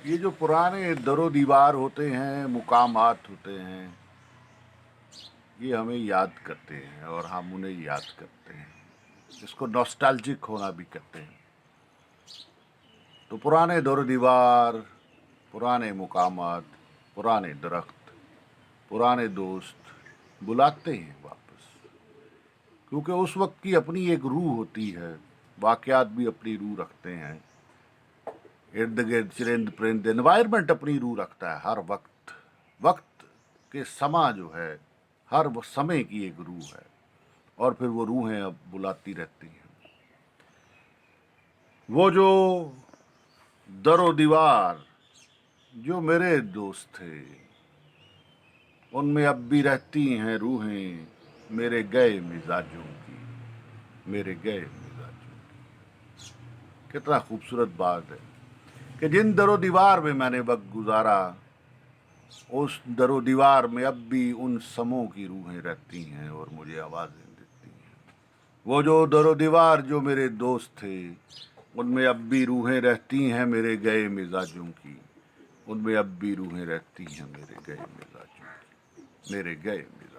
یہ جو पुराने दरो दीवार होते हैं, मुकामात होते हैं, ये हमें याद करते हैं और हम उन्हें याद करते हैं। इसको नॉस्टैल्जिक होना भी कहते हैं। तो पुराने दरो दीवार, पुराने मुकामात, पुराने दरख्त, पुराने दोस्त बुलाते हैं वापस, क्योंकि उस वक्त की अपनी एक रूह होती है। वाक़यात भी अपनी रूह रखते हैं, इर्द गिर्द चरिंद परिंद, एनवायरनमेंट अपनी रूह रखता है। हर वक्त वक्त के समा जो है, हर वो समय की एक रूह है, और फिर वो रूहें अब बुलाती रहती हैं। वो जो दरो दीवार जो मेरे दोस्त थे, उनमें अब भी रहती हैं रूहें मेरे गए मिजाजों की, मेरे गए मिजाजों की। कितना खूबसूरत बात है कि जिन दरो दीवार में मैंने वक्त गुजारा, उस दरो दीवार में अब भी उन समों की रूहें रहती हैं और मुझे आवाज़ें देती हैं। वो जो दरो दीवार जो मेरे दोस्त थे, उनमें अब भी रूहें रहती हैं मेरे गए मिजाजों की, उनमें अब भी रूहें रहती हैं मेरे गए मिजाजों की, मेरे गए मिजाज।